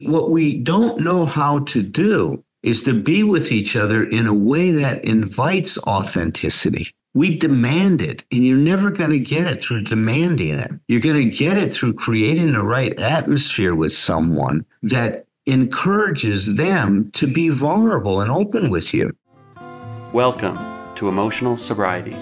What we don't know how to do is to be with each other in a way that invites authenticity. We demand it, and you're never going to get it through demanding it. You're going to get it through creating the right atmosphere with someone that encourages them to be vulnerable and open with you. Welcome to Emotional Sobriety.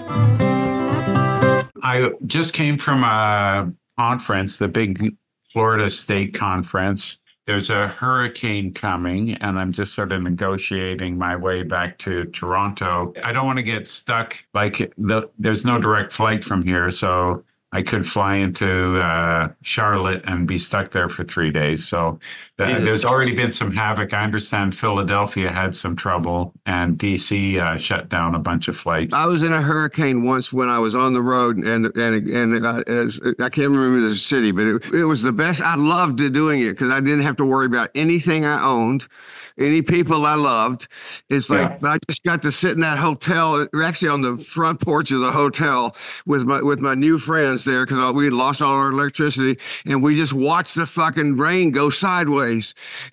I just came from a conference, the big Florida State Conference. There's a hurricane coming, and I'm just sort of negotiating my way back to Toronto. I don't want to get stuck. There's no direct flight from here, so I could fly into Charlotte and be stuck there for 3 days. So there's already been some havoc. I understand Philadelphia had some trouble, and DC shut down a bunch of flights. I was in a hurricane once when I was on the road, and I can't remember the city, but it was the best. I loved doing it because I didn't have to worry about anything I owned, any people I loved. It's like I just got to sit in that hotel, actually on the front porch of the hotel with my new friends there because we had lost all our electricity, and we just watched the fucking rain go sideways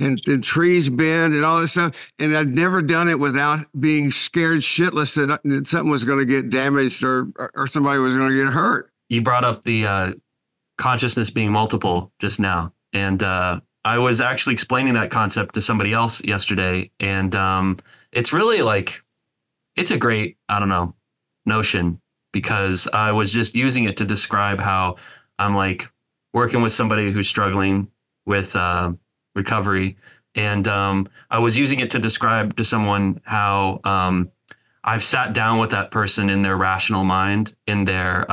and trees bend and all this stuff. And I'd never done it without being scared shitless that something was going to get damaged or somebody was going to get hurt. You brought up the consciousness being multiple just now, and I was actually explaining that concept to somebody else yesterday, and it's really it's a great, notion, because I was just using it to describe how I'm working with somebody who's struggling with recovery. And I was using it to describe to someone how I've sat down with that person in their rational mind, in their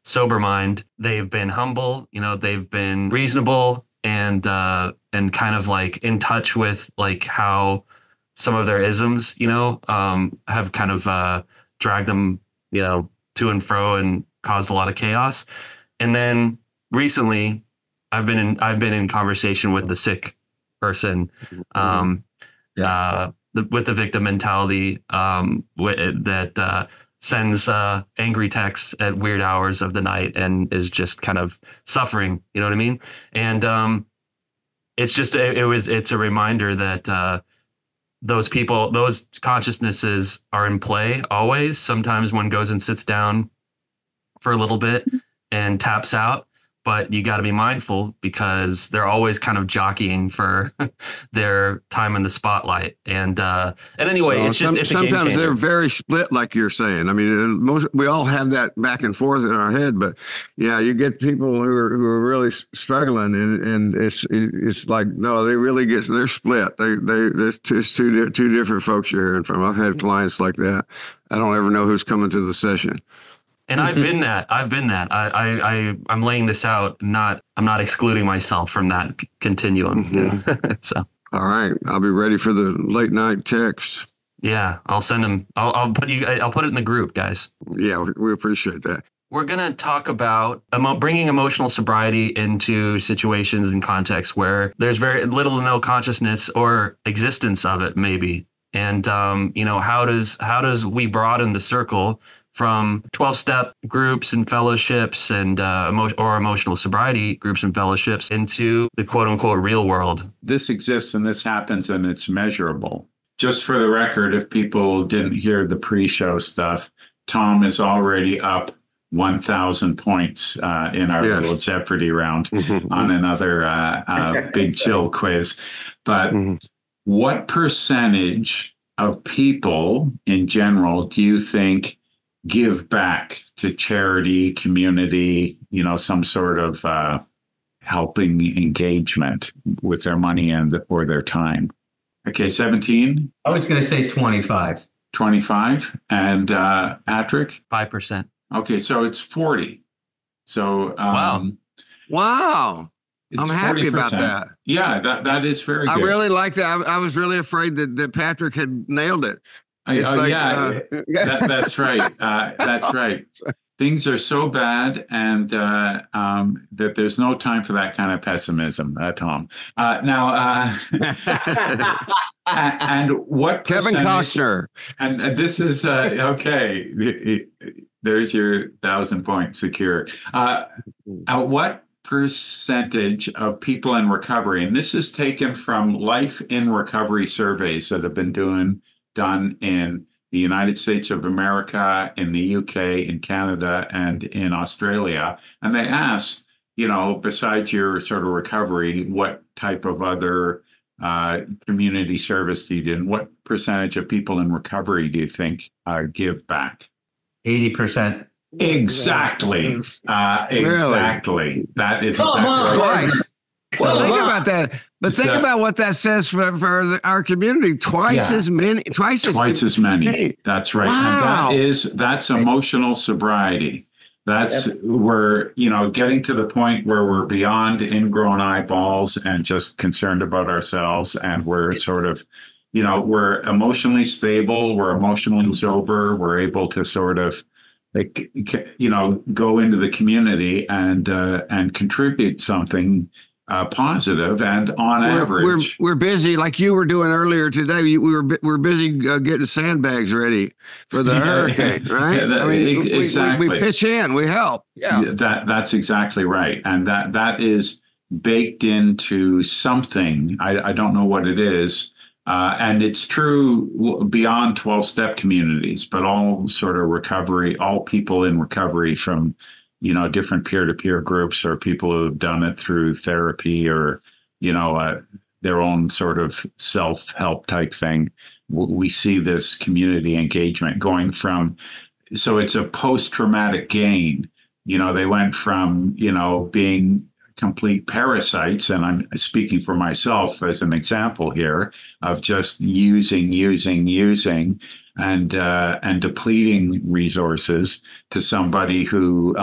sober mind. They've been humble, they've been reasonable, and kind of in touch with how some of their isms, have kind of dragged them, to and fro and caused a lot of chaos. And then recently I've been in conversation with the sick person, with the victim mentality, that sends angry texts at weird hours of the night and is just kind of suffering. You know what I mean? And it's a reminder that those people, those consciousnesses are in play always. Sometimes one goes and sits down for a little bit and taps out, but you got to be mindful because they're always kind of jockeying for their time in the spotlight. And anyway, it's sometimes they're very split, like you're saying. I mean, we all have that back and forth in our head, but yeah, you get people who are really struggling, and it's like, no, they're split. It's two different folks you're hearing from. I've had clients like that. I don't ever know who's coming to the session. And I've been that. I'm laying this out. I'm not excluding myself from that continuum. Mm-hmm. So. All right. I'll be ready for the late night text. Yeah. I'll send them. I'll put it in the group, guys. Yeah. We appreciate that. We're going to talk about bringing emotional sobriety into situations and contexts where there's very little to no consciousness or existence of it, maybe. And, how does we broaden the circle from 12-step groups and fellowships and emotional sobriety groups and fellowships into the quote-unquote real world? This exists and this happens and it's measurable. Just for the record, if people didn't hear the pre-show stuff, Tom is already up 1,000 points in our little Jeopardy round on another Big Chill quiz. But what percentage of people in general do you think give back to charity, community, some sort of helping engagement with their money or their time? Okay, 17? I was going to say 25. 25? And Patrick? 5%. Okay, so it's 40. So Wow. I'm happy 40%. About that. Yeah, that is very good. I really like that. I was really afraid that Patrick had nailed it. That's right. That's right. Things are so bad, and that there's no time for that kind of pessimism, Tom. Now, and what Kevin Costner? And this is okay. There's your 1,000 point secure. What percentage of people in recovery, and this is taken from life in recovery surveys that have been done in the United States of America, in the UK, in Canada, and in Australia. And they ask, besides your sort of recovery, what type of other community service do you do? And what percentage of people in recovery do you think give back? 80%. Exactly. Exactly. That is exactly right. Well, think about that. But think about what that says for our community. Twice as many. Twice as many. That's right. Wow. And that's emotional sobriety. That's we're, getting to the point where we're beyond ingrown eyeballs and just concerned about ourselves. And we're sort of, we're emotionally stable. We're emotionally sober. We're able to sort of, go into the community and contribute something positive. And on average, we're busy, like you were doing earlier today. We're busy getting sandbags ready for the hurricane, right? Exactly. We pitch in, we help. Yeah, that's exactly right, and that is baked into something. I don't know what it is. And it's true beyond 12-step communities, but all sort of recovery, all people in recovery from, different peer-to-peer groups or people who have done it through therapy or, their own sort of self-help type thing. We see this community engagement going from, so it's a post-traumatic gain. They went from, being complete parasites, and I'm speaking for myself as an example here of just using and depleting resources, to somebody who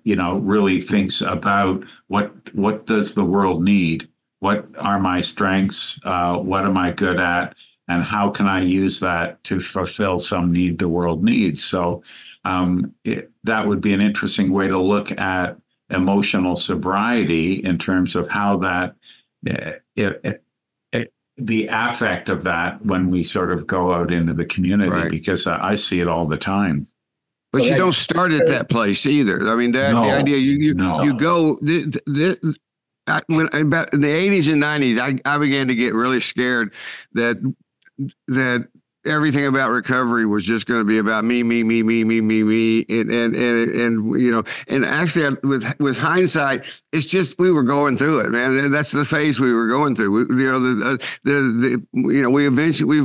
really thinks about what does the world need, what are my strengths, what am I good at, and how can I use that to fulfill some need the world needs. So that would be an interesting way to look at emotional sobriety in terms of how that the affect of that when we sort of go out into the community, right? Because I see it all the time. But you don't start at that place either. I mean, the idea you go. When about in the 80s and 90s, I began to get really scared that everything about recovery was just going to be about me, and actually with hindsight, it's just we were going through it, man. That's the phase we were going through. We eventually,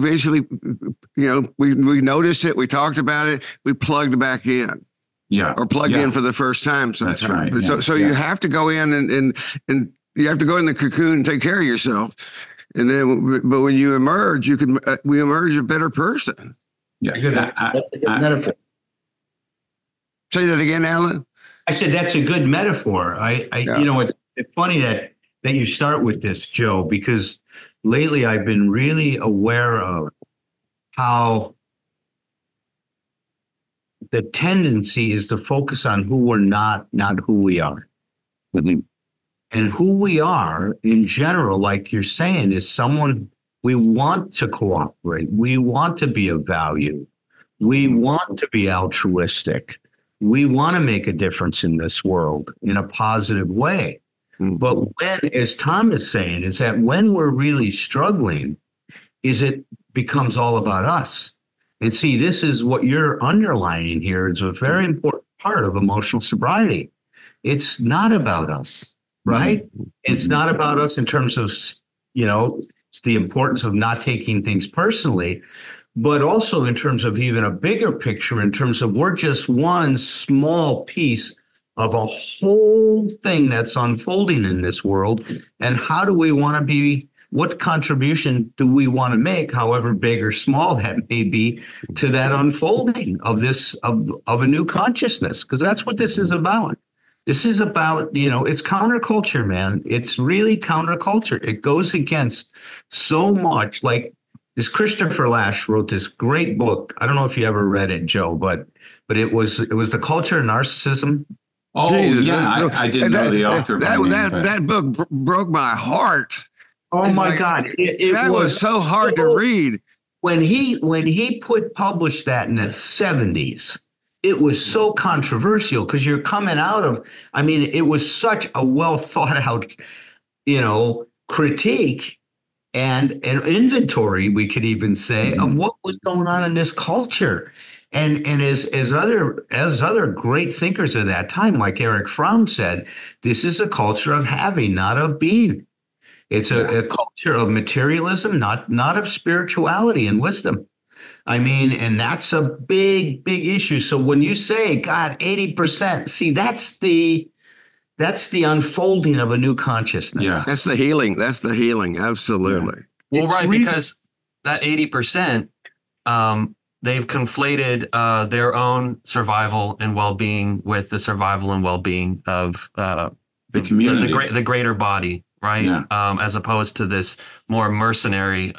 we noticed it, we talked about it, we plugged back in. Yeah. Or plugged in for the first time sometimes. That's right. Yeah. So you have to go in and you have to go in the cocoon and take care of yourself. And then, but when you emerge, we emerge a better person. Yeah. That's a good metaphor. Say that again, Alan. I said, that's a good metaphor. It's funny that you start with this, Joe, because lately I've been really aware of how the tendency is to focus on who we're not who we are. Mm-hmm. And who we are in general, like you're saying, is someone we want to cooperate. We want to be of value. We want to be altruistic. We want to make a difference in this world in a positive way. Mm-hmm. But when, as Thom is saying, is that when we're really struggling, it becomes all about us. And see, this is what you're underlining here. It's a very important part of emotional sobriety. It's not about us. Right? It's not about us in terms of, the importance of not taking things personally, but also in terms of even a bigger picture, in terms of we're just one small piece of a whole thing that's unfolding in this world. And how do we want to be, what contribution do we want to make, however big or small that may be, to that unfolding of this, of a new consciousness? Because that's what this is about. This is about, it's counterculture, man. It's really counterculture. It goes against so much. Like this Christopher Lasch wrote this great book. I don't know if you ever read it, Joe, but it was The Culture of Narcissism. Oh, Jesus, yeah. I didn't know the author. That book broke my heart. Oh, my God. It was so hard to read. When he published that in the 70s, it was so controversial because you're coming out of, I mean, it was such a well thought out, critique and an inventory, we could even say, of what was going on in this culture. And as other great thinkers of that time, like Eric Fromm said, this is a culture of having, not of being. It's a culture of materialism, not of spirituality and wisdom. I mean, and that's a big, big issue. So when you say, God, 80%, see, that's the unfolding of a new consciousness. Yeah. That's the healing. Absolutely. Yeah. Well, right, because that 80%, they've conflated their own survival and well-being with the survival and well-being of the community, the greater body, right? Yeah. As opposed to this more mercenary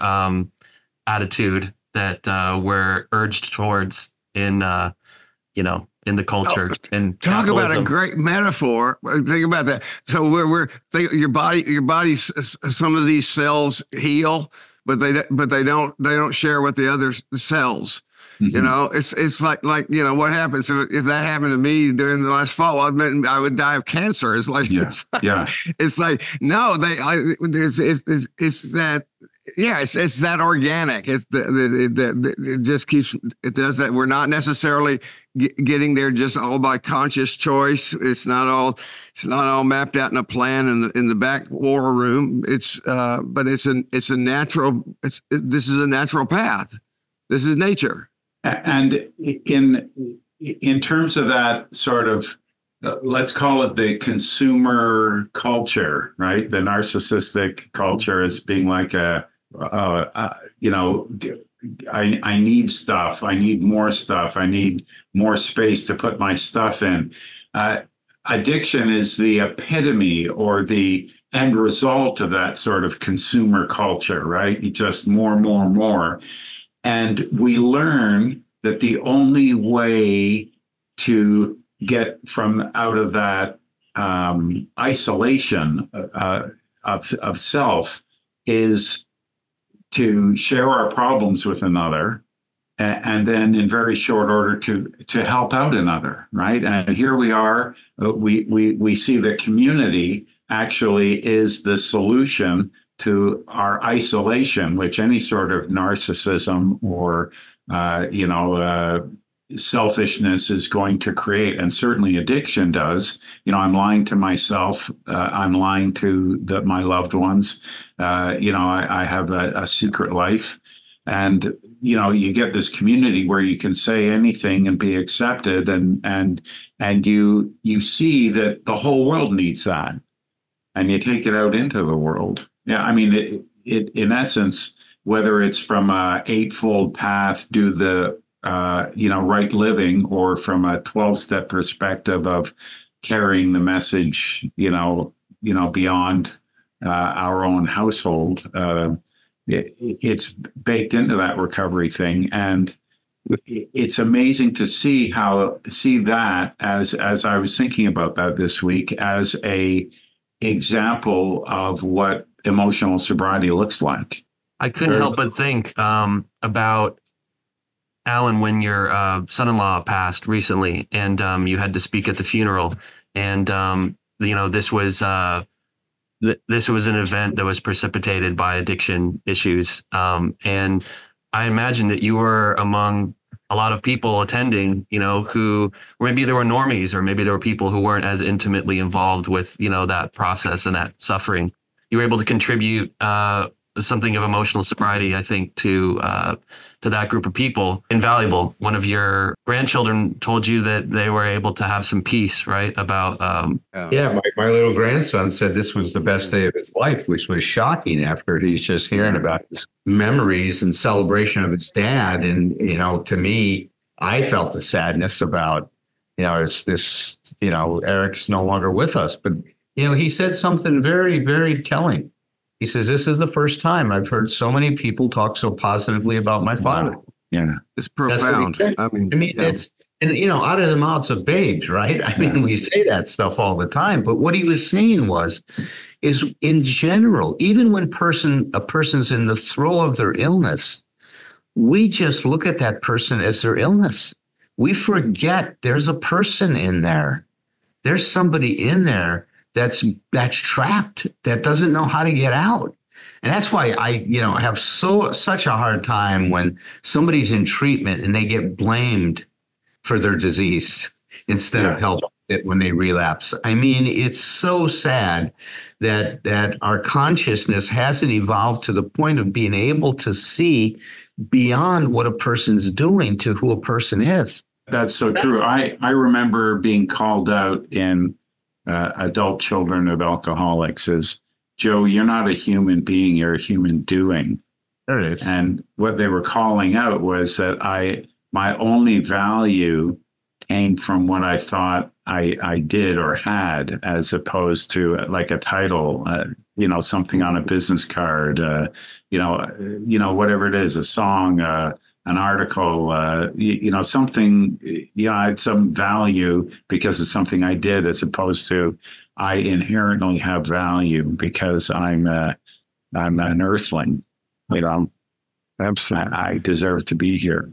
attitude that we're urged towards in the culture. And talk about a great metaphor. Think about that. So your body, some of these cells heal, but they don't share with the other cells. Mm-hmm. It's like what happens if that happened to me during the last fall? I would die of cancer. It's like it's like no, it's that. Yeah, it's that organic. It's it just keeps, it does that. We're not necessarily getting there just all by conscious choice. It's not all mapped out in a plan in the back war room. But this is a natural path. This is nature. And in terms of that sort of, let's call it the consumer culture, right? The narcissistic culture as being like I need stuff. I need more stuff. I need more space to put my stuff in. Addiction is the epitome or the end result of that sort of consumer culture, right? Just more. And we learn that the only way to get from out of that isolation of self is to share our problems with another, and then in very short order to help out another, right? And here we are. We see that community actually is the solution to our isolation, which any sort of narcissism or selfishness is going to create, and certainly addiction does. I'm lying to myself. I'm lying to my loved ones. I have a secret life, and you get this community where you can say anything and be accepted, and you see that the whole world needs that, and you take it out into the world. Yeah, I mean, it in essence, whether it's from a eightfold path, do the right living, or from a 12-step perspective of carrying the message, beyond our own household. It's baked into that recovery thing, and it's amazing to see that as I was thinking about that this week as a example of what emotional sobriety looks like. I couldn't help but think about Allen when your son-in-law passed recently, and you had to speak at the funeral, and this was an event that was precipitated by addiction issues, and I imagine that you were among a lot of people attending, who maybe there were normies, or maybe there were people who weren't as intimately involved with that process and that suffering. You were able to contribute something of emotional sobriety, I think, to that group of people. Invaluable. One of your grandchildren told you that they were able to have some peace, right? About my little grandson said this was the best day of his life, which was shocking after he's just hearing about his memories and celebration of his dad. And to me, I felt the sadness about it's this Eric's no longer with us, but he said something very, very telling. He says, this is the first time I've heard so many people talk so positively about my father. Yeah. It's profound. It's, out of the mouths of babes, right? I mean, we say that stuff all the time, but what he was saying is in general, even when a person's in the throes of their illness, we just look at that person as their illness. we forget there's a person in there. There's somebody in there that's trapped, that doesn't know how to get out. And that's why I, have such a hard time when somebody's in treatment and they get blamed for their disease instead of helping it when they relapse. I mean, it's so sad that our consciousness hasn't evolved to the point of being able to see beyond what a person's doing to who a person is. That's so true. I remember being called out in adult children of alcoholics as, Joe, you're not a human being, you're a human doing. There it is. And what they were calling out was that my only value came from what I thought I did or had, as opposed to like a title, something on a business card, whatever it is, a song, an article, something, I had some value because of something I did, as opposed to I inherently have value because I'm an earthling. Absolutely. I deserve to be here.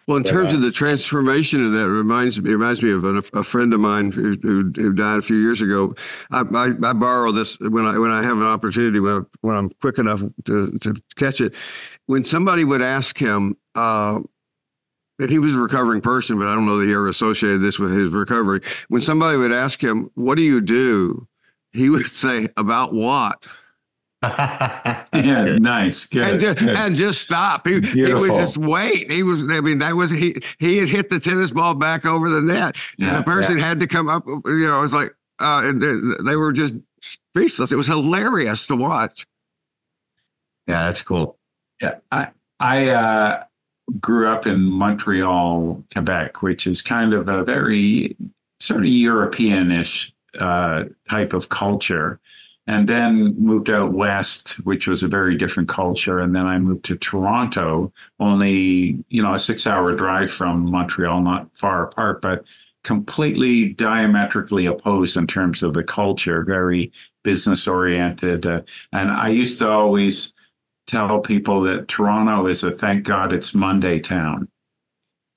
Well, in terms of the transformation of that, it reminds me of a friend of mine who died a few years ago. I borrow this when I have an opportunity, when I'm quick enough to catch it. When somebody would ask him, and he was a recovering person, but I don't know that he ever associated this with his recovery. When somebody would ask him, "What do you do?" He would say, "About what?" Yeah, nice, good, and just stop. He would just wait. He had hit the tennis ball back over the net. Yeah, and the person had to come up. It was like and they were just speechless. It was hilarious to watch. Yeah, that's cool. Yeah, I grew up in Montreal, Quebec, which is kind of a very sort of European-ish type of culture. And then moved out west, which was a very different culture. And then I moved to Toronto, only, a 6-hour drive from Montreal, not far apart, but completely diametrically opposed in terms of the culture, very business oriented. And I used to always tell people that Toronto is a thank God it's Monday town,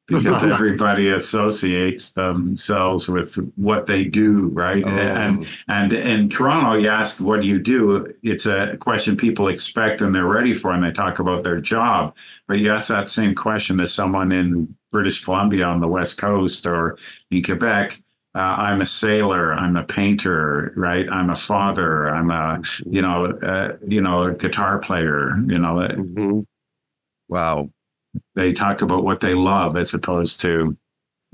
because everybody associates themselves with what they do, right? Oh. And in Toronto, you ask, what do you do? It's a question people expect and they're ready for, and they talk about their job. But you ask that same question to someone in British Columbia on the West Coast or in Quebec, I'm a sailor, I'm a painter, right? I'm a father, I'm a guitar player, Mm-hmm. Wow. They talk about what they love as opposed to,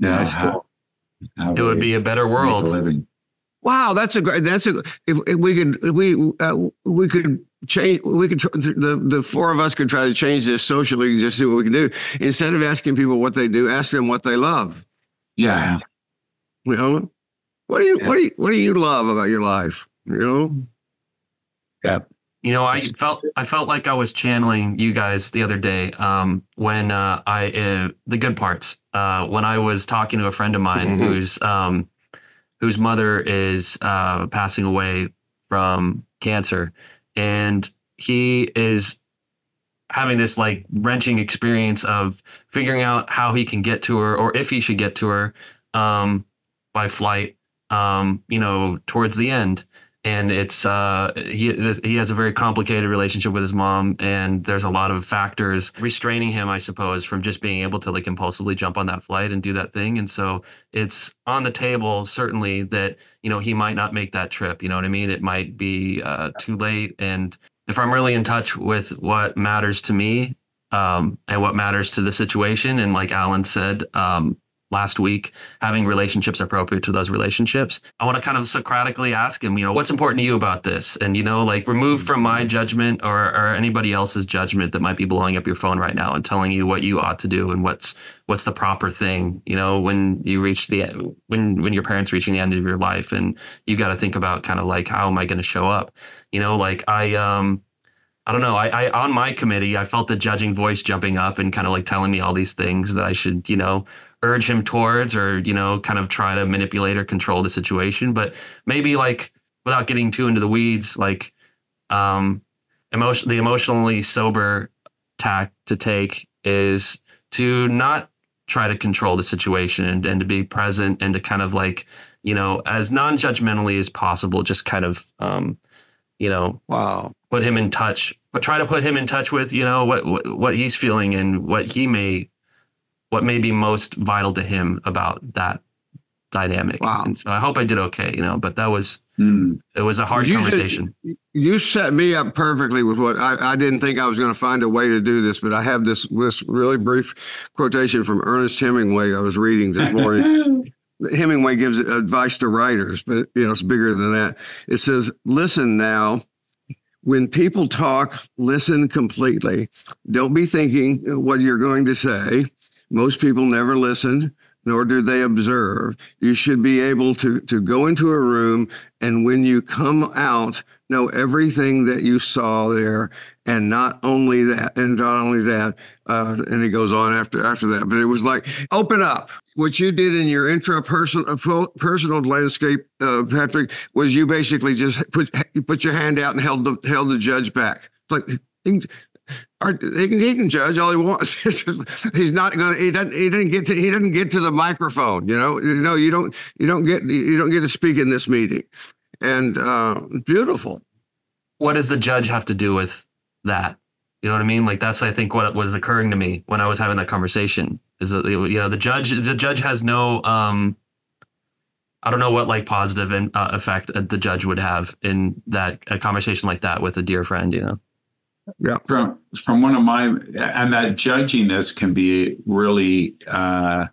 how it would be a better world. Wow, if we could change, the four of us could try to change this socially and just see what we can do. Instead of asking people what they do, ask them what they love. Yeah. What do you love about your life? Yeah. I felt like I was channeling you guys the other day when the good parts when I was talking to a friend of mine whose mother is passing away from cancer, and he is having this like wrenching experience of figuring out how he can get to her, or if he should get to her by flight towards the end. And it's he has a very complicated relationship with his mom, and there's a lot of factors restraining him, I suppose, from just being able to like impulsively jump on that flight and do that thing. And so it's on the table, certainly, that he might not make that trip. You know what I mean? It might be too late. And if I'm really in touch with what matters to me and what matters to the situation, and like Allen said last week, having relationships appropriate to those relationships, I want to kind of Socratically ask him, what's important to you about this? And, like remove from my judgment or anybody else's judgment that might be blowing up your phone right now and telling you what you ought to do and what's the proper thing, when you reach when your parents reaching the end of your life, and you got to think about kind of like, how am I going to show up? Like I don't know. I on my committee, I felt the judging voice jumping up and kind of like telling me all these things that I should, urge him towards, or, kind of try to manipulate or control the situation. But maybe like, without getting too into the weeds, like the emotionally sober tack to take is to not try to control the situation and to be present and to kind of like, as non-judgmentally as possible, just kind of, Wow. put him in touch, but try to put him in touch with, what he's feeling and what may be most vital to him about that dynamic. Wow. And so I hope I did okay, but that was, it was a hard conversation. You set me up perfectly with what I didn't think I was going to find a way to do this, but I have this really brief quotation from Ernest Hemingway I was reading this morning. Hemingway gives advice to writers, but it's bigger than that. It says, "Listen now. When people talk, listen completely. Don't be thinking what you're going to say. Most people never listen, nor do they observe. You should be able to go into a room, and when you come out, know everything that you saw there, and not only that, and he goes on after that. But it was like, open up. What you did in your personal landscape, Patrick, was you basically just put your hand out and held the judge back. It's like, he can judge all he wants. He's not going to. He didn't get to the microphone. You don't get to speak in this meeting. And beautiful. What does the judge have to do with that? You know what I mean? Like, that's, I think, what was occurring to me when I was having that conversation is that, the judge has no, I don't know what like positive effect the judge would have in a conversation like that with a dear friend, Yeah. From one of and that judginess can be really a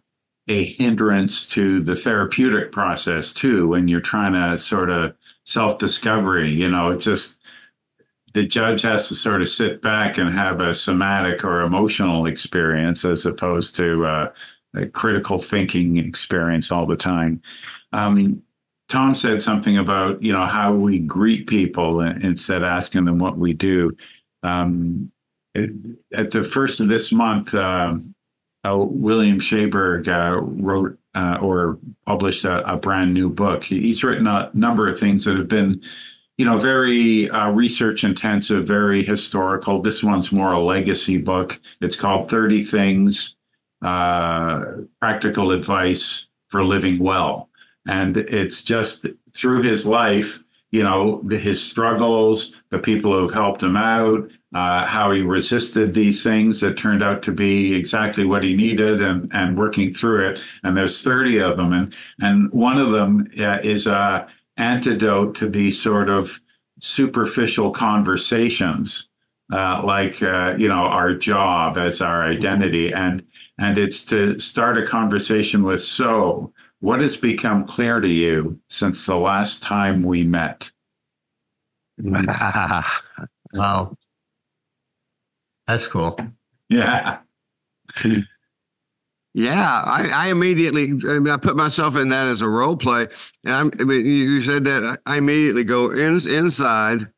hindrance to the therapeutic process too, when you're trying to sort of self-discovery, just the judge has to sort of sit back and have a somatic or emotional experience as opposed to a critical thinking experience all the time. Tom said something about, how we greet people instead of asking them what we do. At the first of this month, William Shaberg wrote or published a brand new book. He's written a number of things that have been, very research intensive, very historical. This one's more a legacy book. It's called 30 Things, Practical Advice for Living Well. And it's just through his life, his struggles, the people who've helped him out, how he resisted these things that turned out to be exactly what he needed and working through it. And there's 30 of them. And one of them is a antidote to these sort of superficial conversations, like our job as our identity. And it's to start a conversation with, so what has become clear to you since the last time we met? Wow. That's cool. Yeah. Yeah, I immediately, I put myself in that as a role play. And you said that I immediately go inside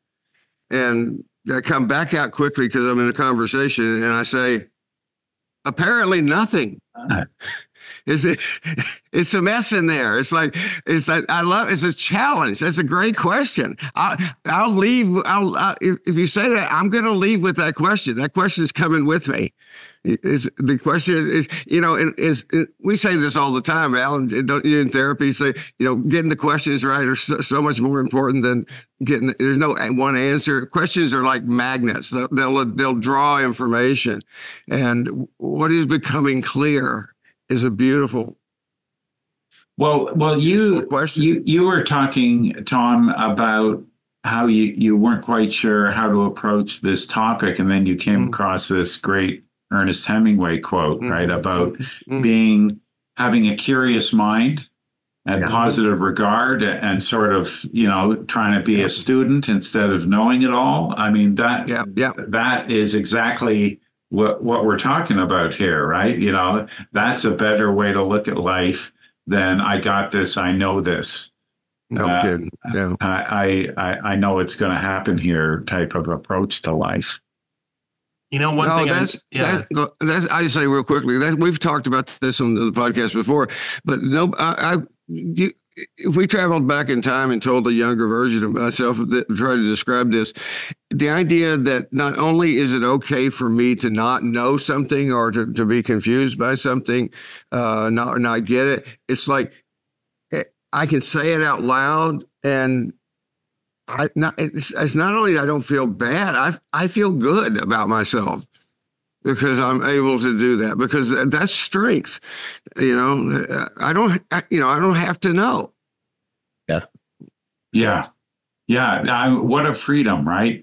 and I come back out quickly because I'm in a conversation and I say, apparently nothing. It's a mess in there. It's like it's a challenge. That's a great question. I'll leave. If you say that, I'm going to leave with that question. That question is coming with me. The question is, we say this all the time, Alan, don't you in therapy say, getting the questions right are so much more important than there's no one answer. Questions are like magnets. They'll draw information. And what is becoming clear is a beautiful question. You were talking, Tom, about how you weren't quite sure how to approach this topic. And then you came across this great Ernest Hemingway quote, right? About having a curious mind and positive regard and sort of, trying to be a student instead of knowing it all. I mean, that is exactly what we're talking about here, right? That's a better way to look at life than I got this, I know this. No kidding. Yeah. I know it's going to happen here type of approach to life. One thing. I say real quickly that we've talked about this on the podcast before, but if we traveled back in time and told a younger version of myself that try to describe this, the idea that not only is it okay for me to not know something or to be confused by something, not get it, it's like I can say it out loud, and it's not only that I don't feel bad, I feel good about myself because I'm able to do that, because that's strength. I don't have to know. Yeah. What a freedom, right?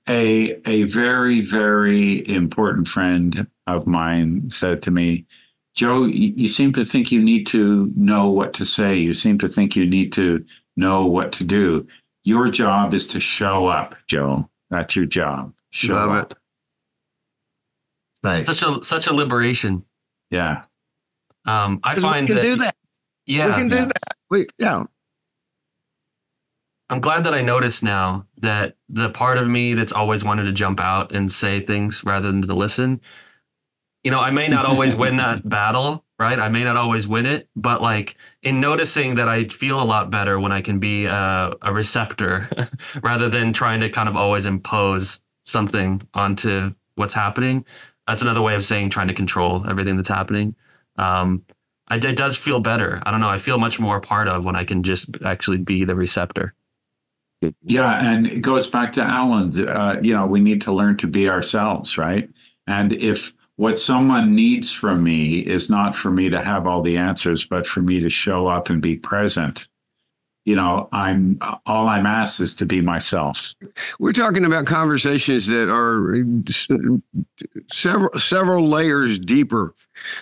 A very, very important friend of mine said to me, Joe, you seem to think you need to know what to say. You seem to think you need to know what to do. Your job is to show up, Joe. That's your job. Show up. It. Nice. Such a liberation. Yeah. I find we can do that. Yeah. We can do that. I'm glad that I noticed now that the part of me that's always wanted to jump out and say things rather than to listen, I may not always win that battle, right? I may not always win it, but like in noticing that I feel a lot better when I can be a receptor rather than trying to kind of always impose something onto what's happening. That's another way of saying trying to control everything that's happening. It does feel better. I don't know. I feel much more a part of when I can just actually be the receptor. Yeah, and it goes back to Allen's. We need to learn to be ourselves, right? And if what someone needs from me is not for me to have all the answers, but for me to show up and be present, I'm asked is to be myself. We're talking about conversations that are several layers deeper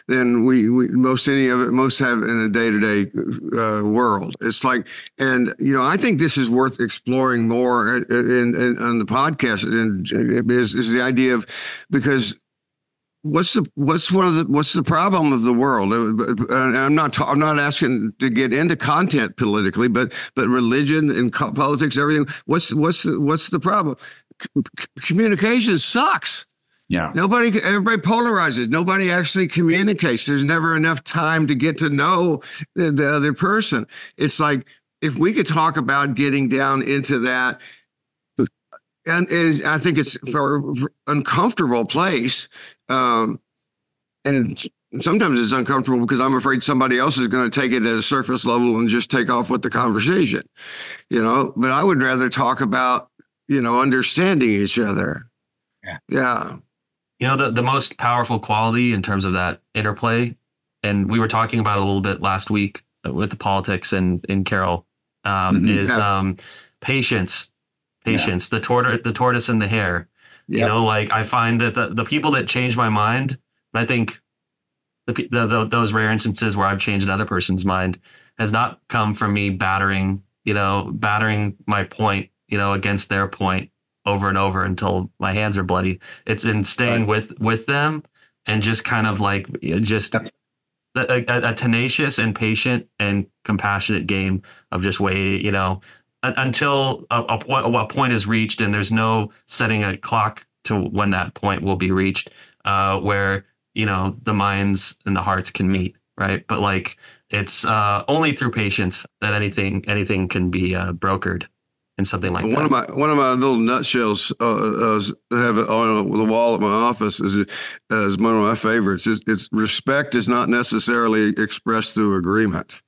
than most have in a day-to-day world. It's like, and I think this is worth exploring more on the podcast. And is the idea of, because what's the problem of the world? And I'm not asking to get into content politically, but religion and politics, everything. What's the problem? Communication sucks. Yeah. Everybody polarizes. Nobody actually communicates. There's never enough time to get to know the other person. It's like, if we could talk about getting down into that, and I think it's for an uncomfortable place. And sometimes it's uncomfortable because I'm afraid somebody else is going to take it at a surface level and just take off with the conversation, but I would rather talk about, understanding each other. Yeah. The most powerful quality in terms of that interplay, and we were talking about it a little bit last week with the politics and in Carol, is patience. Patience, the tortoise and the hare. Yep. I find that the people that change my mind, and I think those rare instances where I've changed another person's mind has not come from me battering my point, against their point over and over until my hands are bloody. It's in staying with them and just kind of like just a tenacious and patient and compassionate game of just waiting, until a point is reached, and there's no setting a clock to when that point will be reached, where the minds and the hearts can meet, right? But like it's only through patience that anything can be brokered in something like that. One of my little nutshells I have it on the wall at my office is one of my favorites. It's respect is not necessarily expressed through agreement.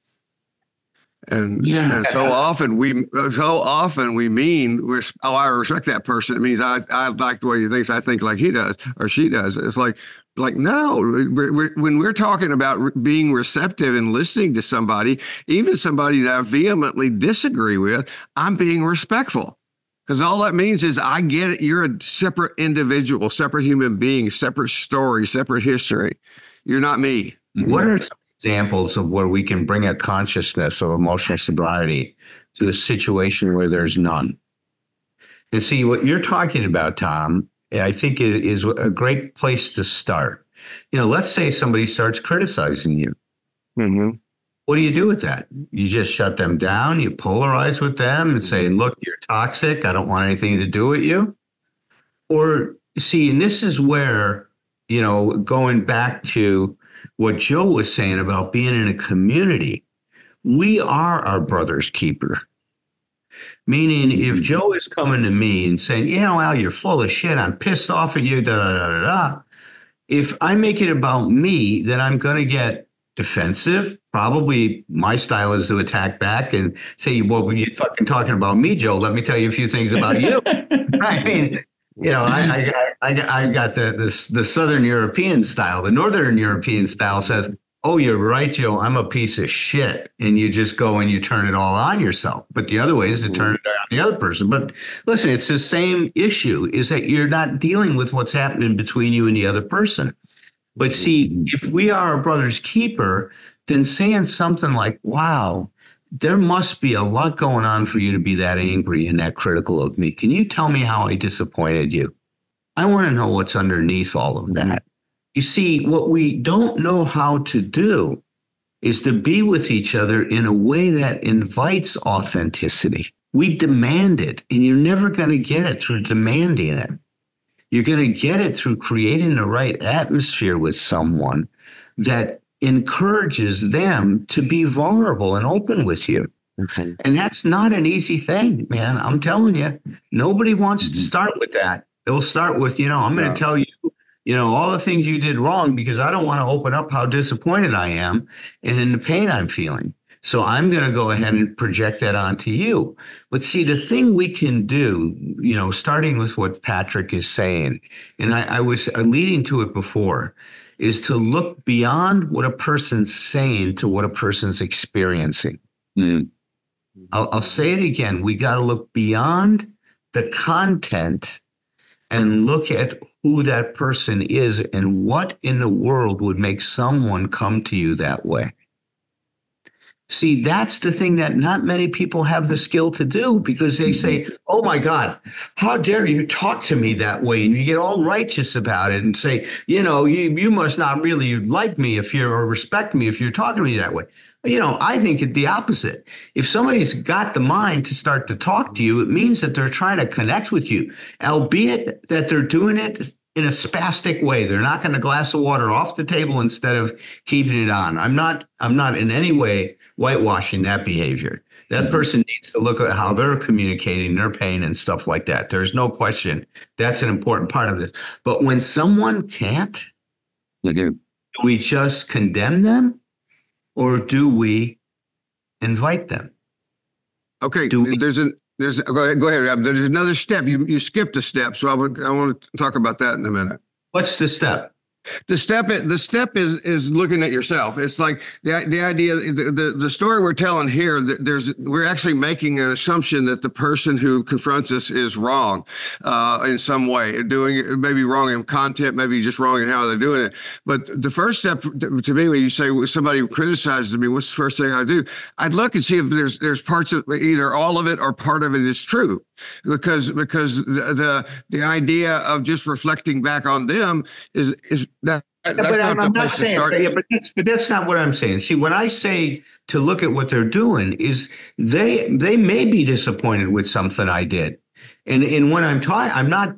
And so often we mean I respect that person. It means I like the way he thinks. I think like he does or she does. It's like no. When we're talking about being receptive and listening to somebody, even somebody that I vehemently disagree with, I'm being respectful, because all that means is I get it. You're a separate individual, separate human being, separate story, separate history. You're not me. What are examples of where we can bring a consciousness of emotional sobriety to a situation where there's none? And see, what you're talking about, Tom, I think is a great place to start. Let's say somebody starts criticizing you. Mm-hmm. What do you do with that? You just shut them down. You polarize with them and say, look, you're toxic. I don't want anything to do with you. Or see, and this is where, going back to what Joe was saying about being in a community, we are our brother's keeper. Meaning, if Joe is coming to me and saying, Al, you're full of shit, I'm pissed off at you, da da da da da. If I make it about me, then I'm going to get defensive. Probably my style is to attack back and say, well, when you're fucking talking about me, Joe, let me tell you a few things about you. I mean, I got the Southern European style. The Northern European style says, oh, you're right, Joe, I'm a piece of shit. And you just go and you turn it all on yourself. But the other way is to turn it on the other person. But listen, it's the same issue, is that you're not dealing with what's happening between you and the other person. But see, if we are a brother's keeper, then saying something like, wow, there must be a lot going on for you to be that angry and that critical of me. Can you tell me how I disappointed you? I want to know what's underneath all of that. You see, what we don't know how to do is to be with each other in a way that invites authenticity. We demand it, and you're never going to get it through demanding it. You're going to get it through creating the right atmosphere with someone that encourages them to be vulnerable and open with you. Okay. And that's not an easy thing, man. I'm telling you, nobody wants to start with that. They'll start with, I'm going to tell you, all the things you did wrong because I don't want to open up how disappointed I am and in the pain I'm feeling. So I'm going to go ahead and project that onto you. But see, the thing we can do, starting with what Patrick is saying, and I was leading to it before, is to look beyond what a person's saying to what a person's experiencing. Mm. I'll say it again. We got to look beyond the content and look at who that person is and what in the world would make someone come to you that way. See, that's the thing that not many people have the skill to do, because they say, oh, my God, how dare you talk to me that way? And you get all righteous about it and say, you must not really like me or respect me if you're talking to me that way. I think it's the opposite. If somebody's got the mind to start to talk to you, it means that they're trying to connect with you, albeit that they're doing it in a spastic way. They're knocking a glass of water off the table instead of keeping it on. I'm not in any way whitewashing that behavior. That person needs to look at how they're communicating their pain and stuff like that. There's no question. That's an important part of this. But when someone can't, do we just condemn them or do we invite them? Okay, go ahead. There's another step. You skipped a step, so I want to talk about that in a minute. What's the step? The step is looking at yourself. It's like the idea, the story we're telling here, that we're actually making an assumption that the person who confronts us is wrong in some way, doing it maybe wrong in content, maybe just wrong in how they're doing it. But the first step to me, when you say somebody criticizes me, what's the first thing I do? I'd look and see if there's parts of either all of it or part of it is true, because the idea of just reflecting back on them is that's not the place to start. But that's not what I'm saying. See, when I say to look at what they're doing, is they may be disappointed with something I did, and when I'm talking, I'm not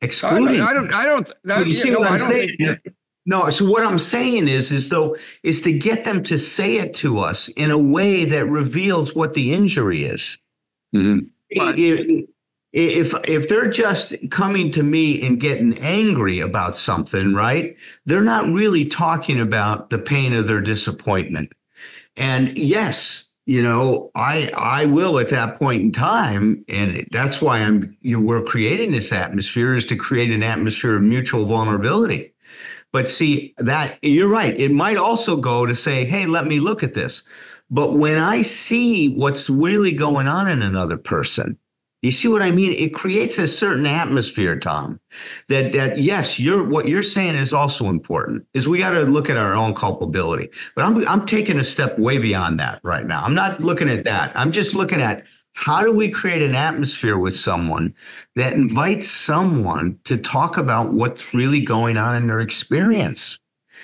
excluding. I don't. You see what I'm saying? No. So what I'm saying is to get them to say it to us in a way that reveals what the injury is. Mm-hmm. If they're just coming to me and getting angry about something, right, they're not really talking about the pain of their disappointment. And yes, I will at that point in time, and that's why we're creating this atmosphere, is to create an atmosphere of mutual vulnerability. But see, that you're right. It might also go to say, hey, let me look at this. But when I see what's really going on in another person, you see what I mean? It creates a certain atmosphere, Tom, that yes, what you're saying is also important, is we got to look at our own culpability. But I'm taking a step way beyond that right now. I'm not looking at that. I'm just looking at how do we create an atmosphere with someone that invites someone to talk about what's really going on in their experience.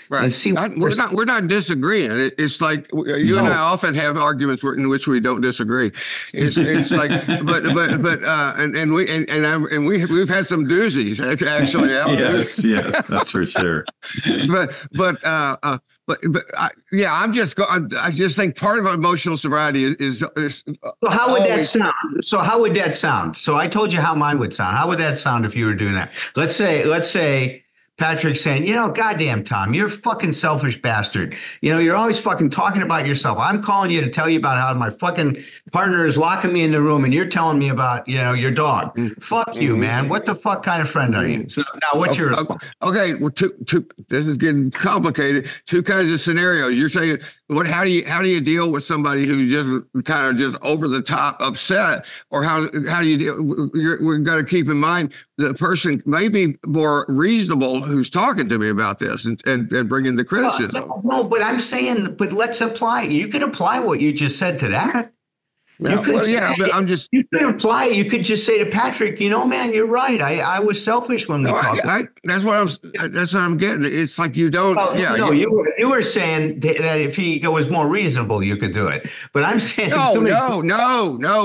Right. and see. We're not disagreeing. It's like you and I often have arguments in which we don't disagree. It's like, we've had some doozies actually. Yes, that's for sure. I just think part of emotional sobriety is. So how would that sound? So I told you how mine would sound. How would that sound if you were doing that? Let's say Patrick's saying, goddamn, Tom, you're a fucking selfish bastard. You're always fucking talking about yourself. I'm calling you to tell you about how my fucking partner is locking me in the room and you're telling me about, your dog. Fuck you, man. What the fuck kind of friend are you? So now what's your response? Okay. Well, this is getting complicated. Two kinds of scenarios. You're saying, how do you deal with somebody who's just kind of just over the top upset, or how do you deal? We've got to keep in mind the person may be more reasonable who's talking to me about this and bringing the criticism. No, but I'm saying, but let's apply. You could apply what you just said to that. But I'm just. You could apply. You could just say to Patrick, man, you're right. I was selfish when we talked. That's what I'm getting. It's like you don't. You were saying that if he was more reasonable, you could do it. But I'm saying no.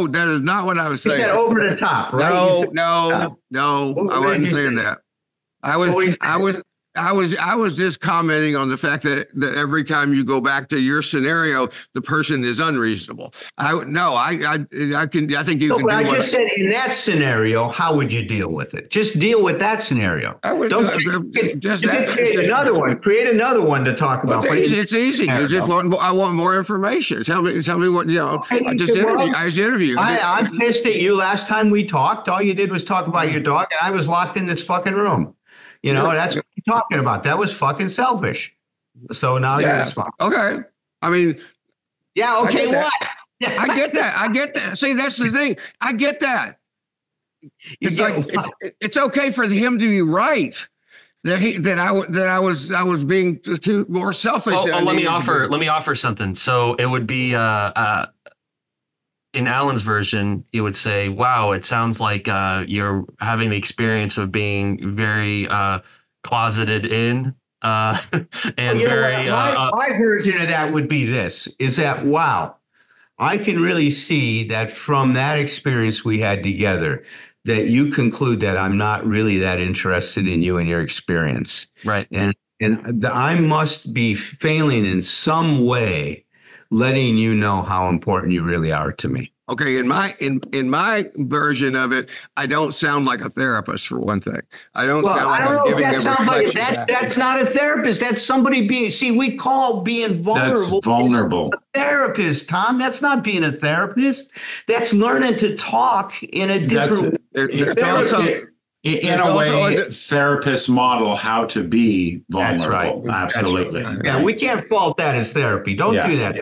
That is not what I was saying. You said over the top, right? No. I wasn't saying that. I was just commenting on the fact that every time you go back to your scenario, the person is unreasonable. I think you can. But I just said in that scenario, how would you deal with it? Just deal with that scenario. Create another one. Create another one to talk about. It's easy. I want more information. Tell me what I just interviewed. I'm pissed at you. Last time we talked, all you did was talk about your dog, and I was locked in this fucking room. That's what you're talking about. That was fucking selfish. So now you're responsible. Okay. I mean, okay. What? I get that. See, that's the thing. I get that. It's okay for him to be right. I was being too more selfish. Let me offer something. So it would be in Allen's version, you would say, wow, it sounds like you're having the experience of being very closeted in. My version of that would be is that, wow, I can really see that from that experience we had together, that you conclude that I'm not really that interested in you and your experience. Right. And I must be failing in some way, letting you know how important you really are to me. Okay, in my version of it, I don't sound like a therapist, for one thing. I don't sound like I'm giving a reflection back. That's not a therapist. That's somebody we call being vulnerable. That's vulnerable. A therapist, Tom. That's not being a therapist. That's learning to talk in a different way. In a way, therapists model how to be vulnerable. That's right. Absolutely. That's right. Yeah, we can't fault that as therapy. Don't do that.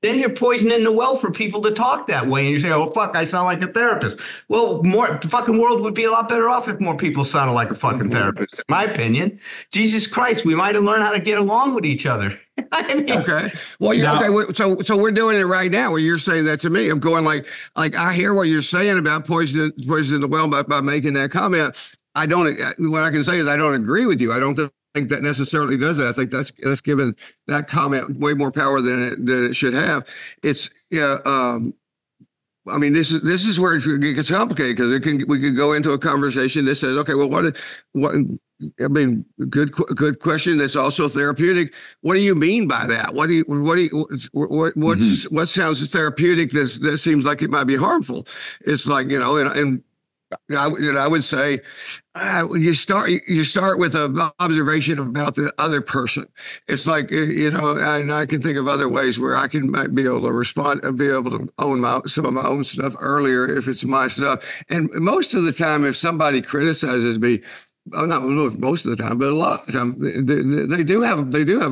Then you're poisoning the well for people to talk that way. And you say, oh, fuck, I sound like a therapist. Well, the fucking world would be a lot better off if more people sounded like a fucking therapist, in my opinion. Jesus Christ, we might have learned how to get along with each other. Okay. Well, so we're doing it right now where you're saying that to me. I'm going like I hear what you're saying about poisoning the well by making that comment. What I can say is I don't agree with you. I don't think that necessarily does it. I think that's given that comment way more power than it should have. It's I mean, this is where it gets complicated because we could go into a conversation that says, okay, well, what I mean, good question. That's also therapeutic. What do you mean by that? What sounds therapeutic? That seems like it might be harmful. It's like, and I would say you start with an observation about the other person. It's like, and I can think of other ways where I might be able to respond and be able to own some of my own stuff earlier if it's my stuff. And most of the time, if somebody criticizes me, not most of the time, but a lot of the time, they do have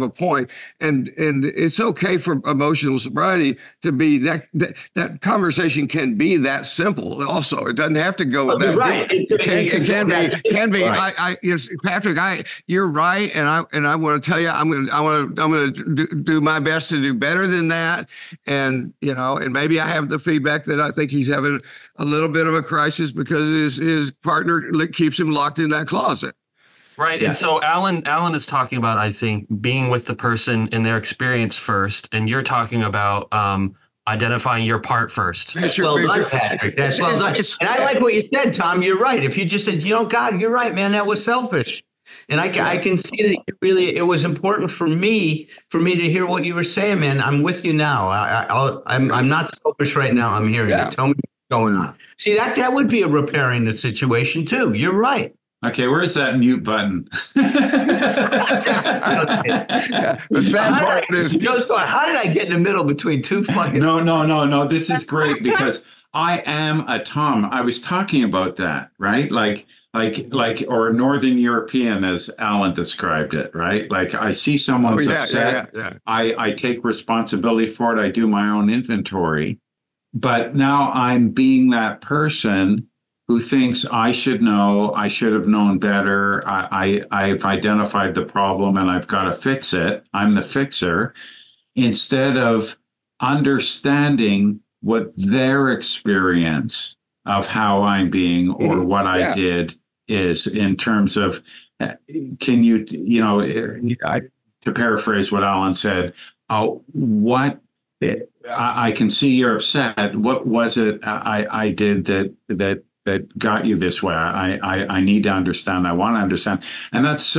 a point, and it's okay for emotional sobriety to be that conversation can be that simple. Also, it doesn't have to go that right. It can be. Right. Patrick, you're right, and I want to tell you, I'm going to do my best to do better than that, and maybe I have the feedback that I think he's having a little bit of a crisis because his partner keeps him locked in that closet. Right. Yeah. And so Allen is talking about, I think, being with the person in their experience first, and you're talking about identifying your part first. Well done, Patrick. That's well done. And I like what you said, Tom. You're right. If you just said, God, you're right, man, that was selfish. And I can see that it was important for me to hear what you were saying, man. I'm with you now. I'm not selfish right now. I'm hearing you. Tell me what's going on. See, that would be a repairing the situation too. You're right. Okay, where's that mute button? The sad part is, how did I get in the middle between two fucking? No. This is great because I am a Tom. I was talking about that, right? Like, or Northern European, as Alan described it, right? Like, I see someone's upset. Yeah. I take responsibility for it. I do my own inventory. But now I'm being that person who thinks I should know, I should have known better. I've identified the problem and I've got to fix it. I'm the fixer, instead of understanding what their experience of how I'm being or what I did is, in terms of, can you, to paraphrase what Alan said, I can see you're upset. What was it I did that got you this way? I need to understand. I want to understand. And that's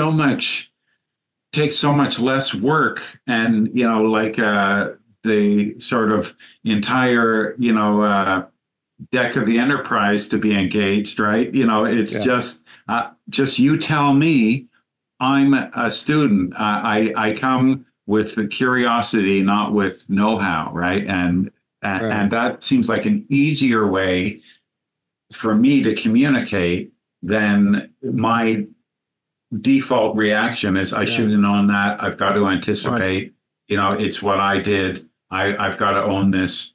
takes so much less work. And, the sort of entire, deck of the Enterprise to be engaged, right? It's just you tell me. I'm a student. I come with the curiosity, not with know-how, right? And that seems like an easier way for me to communicate than my default reaction is, I should have known that. I've got to anticipate. It's what I did. I've got to own this.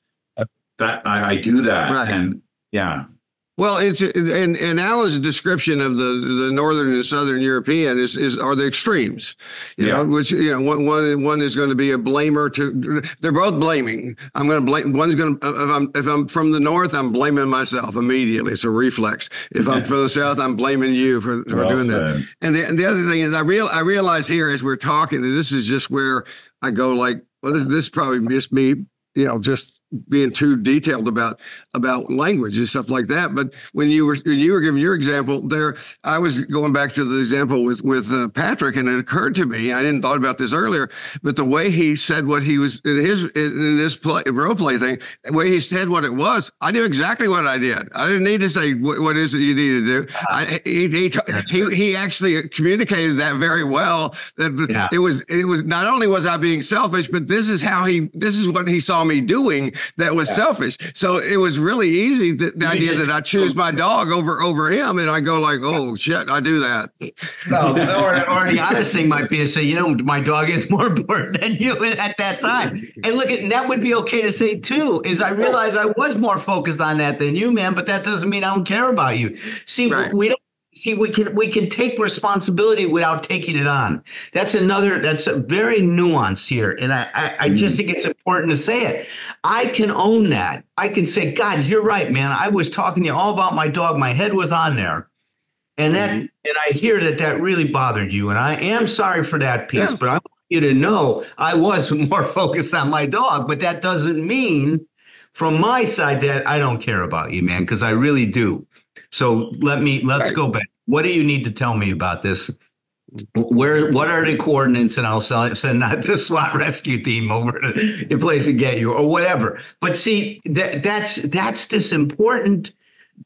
That I do that, and Well, it's and Alan's description of the Northern and Southern European are the extremes, which one is going to be a blamer they're both blaming. I'm going to blame. One's going to, if I'm from the North, I'm blaming myself immediately. It's a reflex. If I'm from the South, I'm blaming you for doing that. And the other thing is, I realize here as we're talking, and this is just where I go like, well, this is probably just me, just being too detailed about language and stuff like that. But when you were giving your example there, I was going back to the example with Patrick, and it occurred to me, I didn't thought about this earlier, but the way he said what he was in this role play thing, the way he said what it was, I knew exactly what I did. I didn't need to say what is it you need to do. He actually communicated that very well. That it was not only was I being selfish, but this is what he saw me doing that was selfish. So it was really easy, the idea that I choose my dog over him, and I go like, oh shit, I do that. Well, or the honest thing might be to say, my dog is more important than you at that time. And look, and that would be okay to say too, is I realize I was more focused on that than you, man, but that doesn't mean I don't care about you. See, we don't. See, we can take responsibility without taking it on. That's a very nuanced here. And I just think it's important to say it. I can own that. I can say, God, you're right, man. I was talking to you all about my dog. My head was on there. And and I hear that really bothered you. And I am sorry for that piece, but I want you to know I was more focused on my dog. But that doesn't mean from my side that I don't care about you, man, because I really do. So let's go back. What do you need to tell me about this? What are the coordinates? And I'll send the SWAT rescue team over to your place and get you, or whatever. But see, that's this important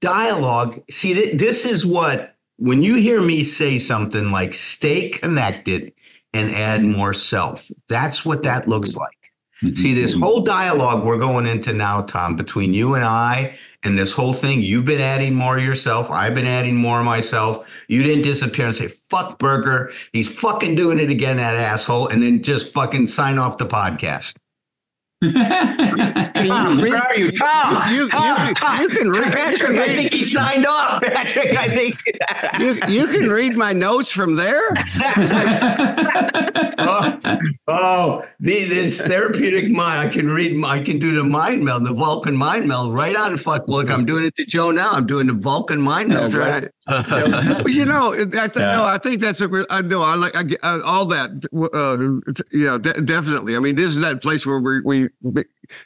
dialogue. See, this is what, when you hear me say something like stay connected and add more self, that's what that looks like. See, this whole dialogue we're going into now, Tom, between you and I, and this whole thing, you've been adding more of yourself. I've been adding more of myself. You didn't disappear and say, fuck Berger. He's fucking doing it again, that asshole. And then just fucking sign off the podcast. Tom, where are you, Tom? You can read. Patrick, I think he signed off. Patrick, I think You can read my notes from there. This therapeutic mind. I can do the mind meld, the Vulcan mind meld, right on. Fuck, look, I'm doing it to Joe now. I'm doing the Vulcan mind meld. That's right. Well, you know, no, I think that's I know. I like all that. Yeah, definitely. I mean, this is that place where we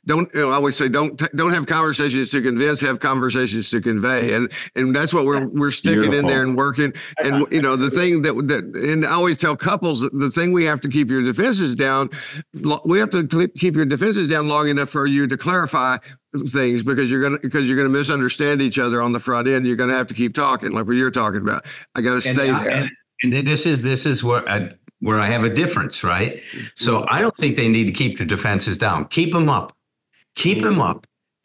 don't. I always say don't have conversations to convince. Have conversations to convey, and that's what we're sticking in there and working. And you know, the thing that and I always tell couples the thing we have to keep your defenses down. We have to keep your defenses down long enough for you to clarify things because you're gonna misunderstand each other on the front end. You're gonna have to keep talking like what you're talking about. I gotta stay there. And this is where I have a difference, right? So I don't think they need to keep their defenses down. Keep them up,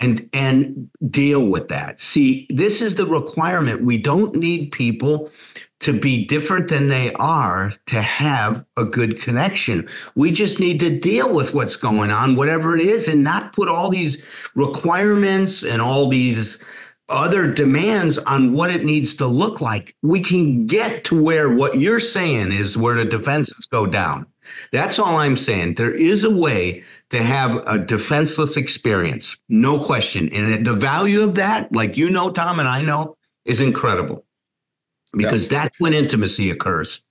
and deal with that. See, this is the requirement. We don't need people to be different than they are to have a good connection. We just need to deal with what's going on, whatever it is, and not put all these requirements and all these other demands on what it needs to look like. We can get to where what you're saying is where the defenses go down. That's all I'm saying. There is a way to have a defenseless experience, no question. And the value of that, like you know, Tom, and I know, is incredible. Because that's when intimacy occurs.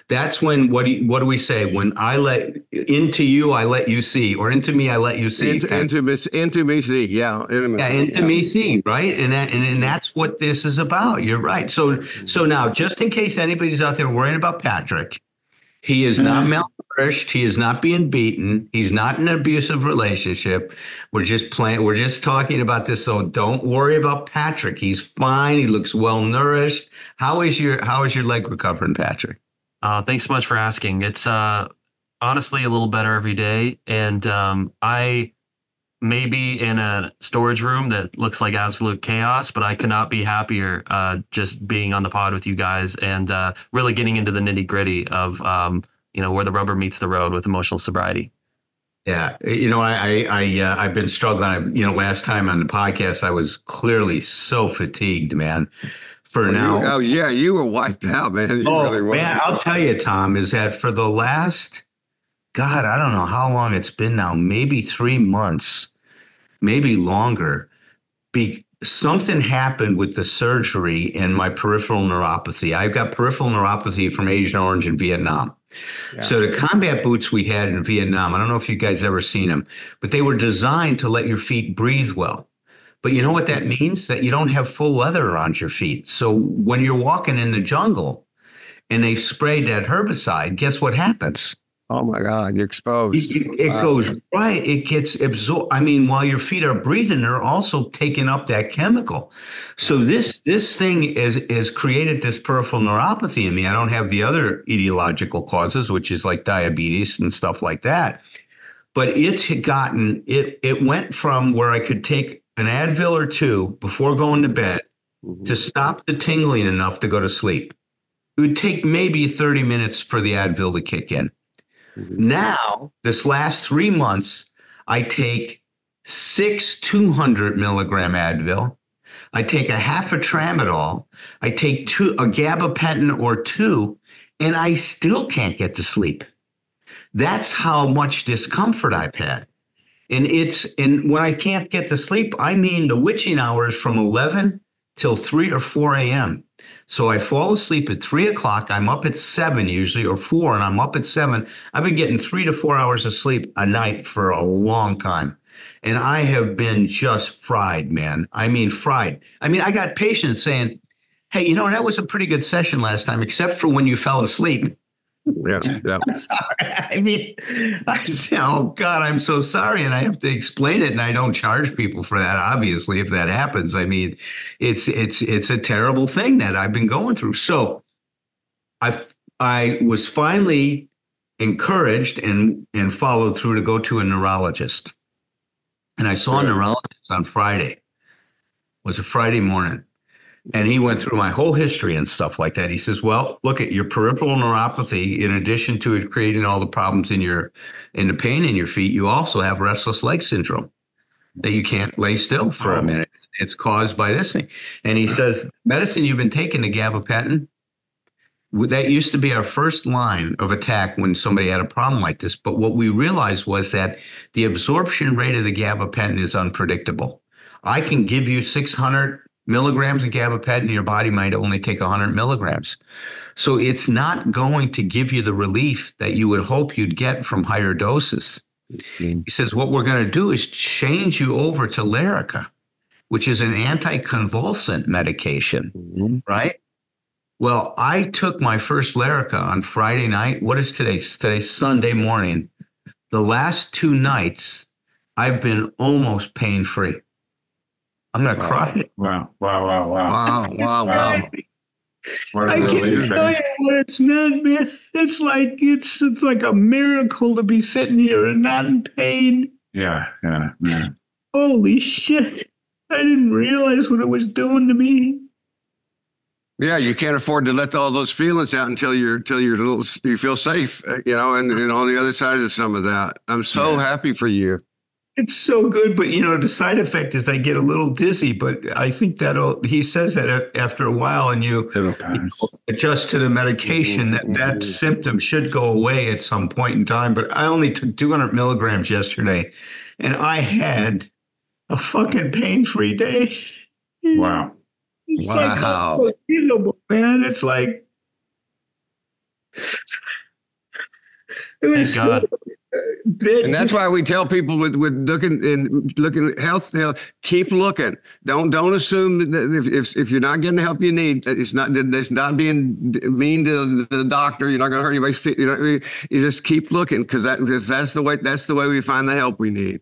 That's when what do we say? When I let into you, I let you see, or into me, I let you see. Intimacy, yeah, intimacy, right? And that's what this is about. You're right. So now, just in case anybody's out there worrying about Patrick, he is not malnourished. He is not being beaten. He's not in an abusive relationship. We're just playing. We're just talking about this. So don't worry about Patrick. He's fine. He looks well nourished. How is your leg recovering, Patrick? Thanks so much for asking. It's honestly a little better every day, and I may be in a storage room that looks like absolute chaos, but I could not be happier just being on the pod with you guys and really getting into the nitty gritty of where the rubber meets the road with emotional sobriety. Yeah, I've been struggling. Last time on the podcast, I was clearly so fatigued, man. You were wiped out, man. Really were. Man, I'll tell you, Tom, is that for the last, God, I don't know how long it's been now, maybe 3 months, maybe longer. Something happened with the surgery and my peripheral neuropathy. I've got peripheral neuropathy from Agent Orange in Vietnam. Yeah. So the combat boots we had in Vietnam, I don't know if you guys ever seen them, but they were designed to let your feet breathe well. But you know what that means? That you don't have full leather around your feet. So when you're walking in the jungle and they've sprayed that herbicide, guess what happens? Oh my God, you're exposed. It goes right. It gets absorbed. I mean, while your feet are breathing, they're also taking up that chemical. So this thing has created this peripheral neuropathy in me. I don't have the other etiological causes, which is like diabetes and stuff like that. But it went from where I could take an Advil or two before going to bed to stop the tingling enough to go to sleep. It would take maybe 30 minutes for the Advil to kick in. Now, this last 3 months, I take 6 200 milligram Advil. I take a half a tramadol. I take a gabapentin or 2, and I still can't get to sleep. That's how much discomfort I've had. And when I can't get to sleep, I mean the witching hours from 11 till 3 or 4 a.m. So I fall asleep at 3 o'clock. I'm up at 7 usually, or 4, and I'm up at 7. I've been getting 3 to 4 hours of sleep a night for a long time. And I have been just fried, man. I mean, fried. I mean, I got patients saying, hey, that was a pretty good session last time, except for when you fell asleep. Yeah. I'm sorry. I mean, I say, oh God, I'm so sorry. And I have to explain it. And I don't charge people for that. Obviously, if that happens, I mean, it's a terrible thing that I've been going through. So I was finally encouraged and followed through to go to a neurologist. And I saw a neurologist on Friday. It was a Friday morning. And he went through my whole history and stuff like that. He says, well, look at your peripheral neuropathy. In addition to it creating all the problems in the pain in your feet, you also have restless leg syndrome that you can't lay still for a minute. It's caused by this thing. And he says, medicine you've been taking, the gabapentin, that used to be our first line of attack when somebody had a problem like this. But what we realized was that the absorption rate of the gabapentin is unpredictable. I can give you 600 milligrams of gabapentin, your body might only take 100 milligrams. So it's not going to give you the relief that you would hope you'd get from higher doses. He says, what we're going to do is change you over to Lyrica, which is an anticonvulsant medication, right? Well, I took my first Lyrica on Friday night. What is today? Today's Sunday morning. The last 2 nights, I've been almost pain-free. I'm going to cry. Wow. Wow. What a I relief. can't tell you what it's meant, man. It's like a miracle to be sitting here and not in pain. Yeah. Holy shit. I didn't realize what it was doing to me. Yeah, you can't afford to let all those feelings out until you feel safe, and on the other side of some of that. I'm so happy for you. It's so good, but the side effect is I get a little dizzy, but I think he says that after a while and you adjust to the medication, that symptom should go away at some point in time. But I only took 200 milligrams yesterday and I had a fucking pain-free day. Wow. It's like unbelievable, man. It's like, it was Thank God. And that's why we tell people with looking at health, keep looking. Don't assume that if you're not getting the help you need, it's not being mean to the doctor. You're not going to hurt anybody's feet. You just keep looking because that's the way we find the help we need.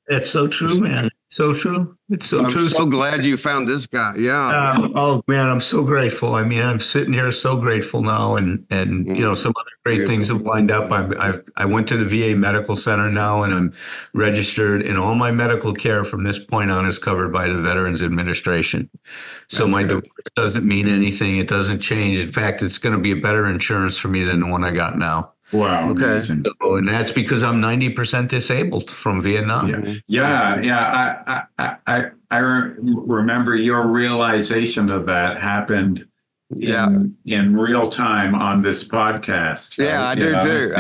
That's so true, man. So true. It's so true. I'm so glad you found this guy. Yeah. Oh man, I'm so grateful. I mean, I'm sitting here so grateful now, and some other great things have lined up. I went to the VA Medical Center now, and I'm registered, and all my medical care from this point on is covered by the Veterans Administration. So my divorce doesn't mean anything. It doesn't change. In fact, it's going to be a better insurance for me than the one I got now. Wow. Okay. Amazing. So, and that's because I'm 90% disabled from Vietnam. Yeah. I remember your realization of that happened in real time on this podcast. Yeah, I do too.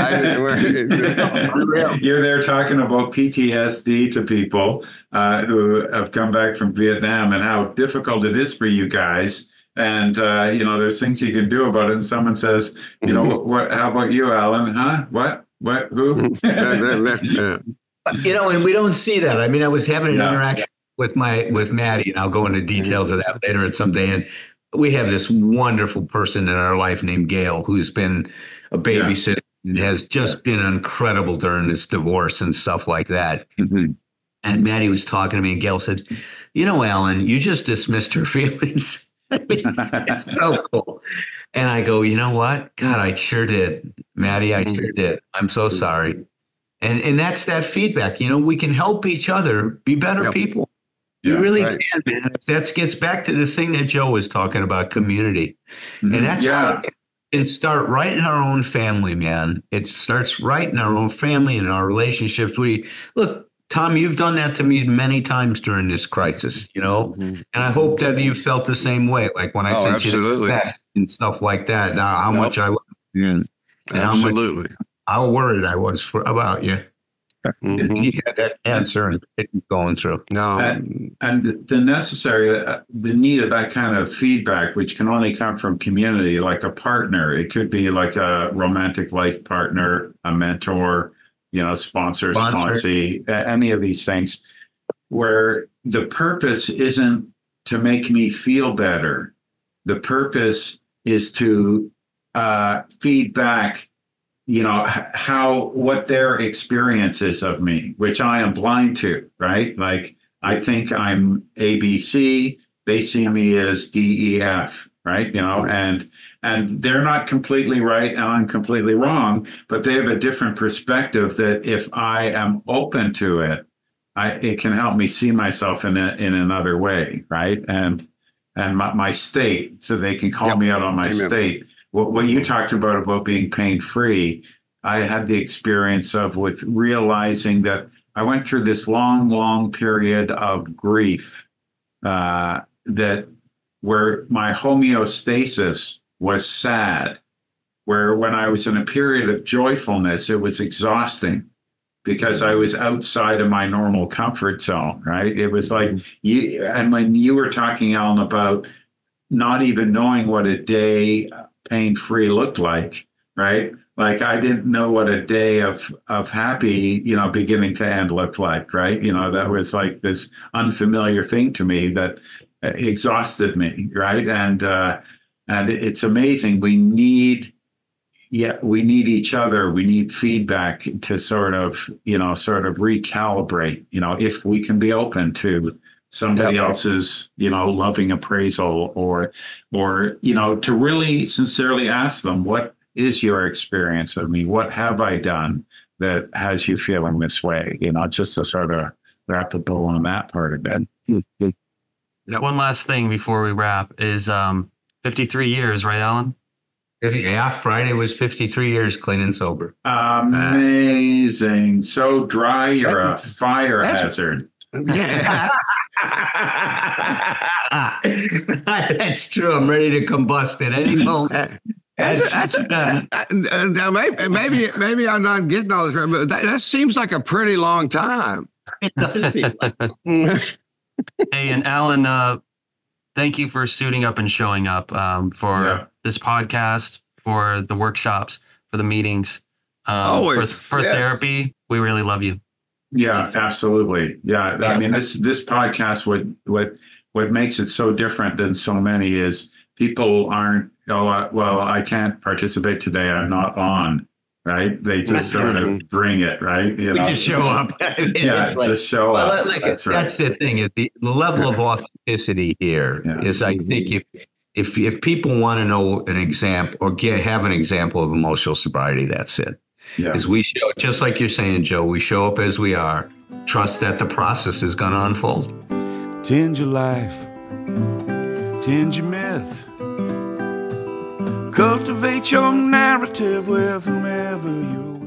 You're there talking about PTSD to people who have come back from Vietnam and how difficult it is for you guys. And, there's things you can do about it. And someone says, what, how about you, Alan? Huh? What, who? And we don't see that. I mean, I was having an interaction with Maddie, and I'll go into details of that later at some day. And we have this wonderful person in our life named Gail, who's been a babysitter and has just been incredible during this divorce and stuff like that. Mm-hmm. And Maddie was talking to me, and Gail said, Alan, you just dismissed her feelings. I mean, it's so cool. And I go, you know what? God, I sure did. Maddie, I sure did. I'm so sorry. And that's that feedback. We can help each other be better people. You really can, man. That gets back to this thing that Joe was talking about, community. Mm-hmm. And that's how it can start right in our own family, man. It starts right in our own family and our relationships. Look, Tom, you've done that to me many times during this crisis, and I hope that you felt the same way. Like when I sent you the text and stuff like that. Now, how much I love you and how worried I was about you. Mm-hmm. You had that answer and going through. No, and the need of that kind of feedback, which can only come from community, like a partner. It could be like a romantic life partner, a mentor, sponsor, sponsee, any of these things, where the purpose isn't to make me feel better. The purpose is to feed back, what their experience is of me, which I am blind to, right? Like I think I'm ABC, they see me as DEF, right? And they're not completely right and I'm completely wrong, but they have a different perspective that if I am open to it, it can help me see myself in another way, right? And and my state, so they can call Yep. me out on my Amen. state. What you talked about being pain-free, I had the experience of with realizing that I went through this long period of grief that where my homeostasis was sad, where when I was in a period of joyfulness, it was exhausting because I was outside of my normal comfort zone, right? It was like you, and when you were talking, Alan, about not even knowing what a day pain-free looked like, right? Like I didn't know what a day of happy, beginning to end looked like, right? That was like this unfamiliar thing to me that exhausted me, right? And it's amazing. We need each other. We need feedback to sort of recalibrate, if we can be open to somebody else's, loving appraisal or, to really sincerely ask them, what is your experience of me? What have I done that has you feeling this way? Just to sort of wrap a bow on that part of it. Yep. One last thing before we wrap is 53 years, right, Alan? Friday was 53 years clean and sober. Amazing. So dry, you're a fire hazard. Yeah. That's true. I'm ready to combust at any moment. Now maybe I'm not getting all this right, but that seems like a pretty long time. It does seem like Hey, and Alan, thank you for suiting up and showing up for this podcast, for the workshops, for the meetings, Always. for Yes. therapy. We really love you. Yeah, absolutely. Yeah. I mean, this podcast, what makes it so different than so many is people aren't, I can't participate today. I'm not on. Right. They just sort of bring it. Right. we just show up. Just show up. That's the thing. The level of authenticity here is, I think, if people want to know an example or have an example of emotional sobriety, that's it. Yeah. Is we show, just like you're saying, Joe, we show up as we are, trust that the process is going to unfold. Change your life, change your myth, cultivate your narrative with whomever you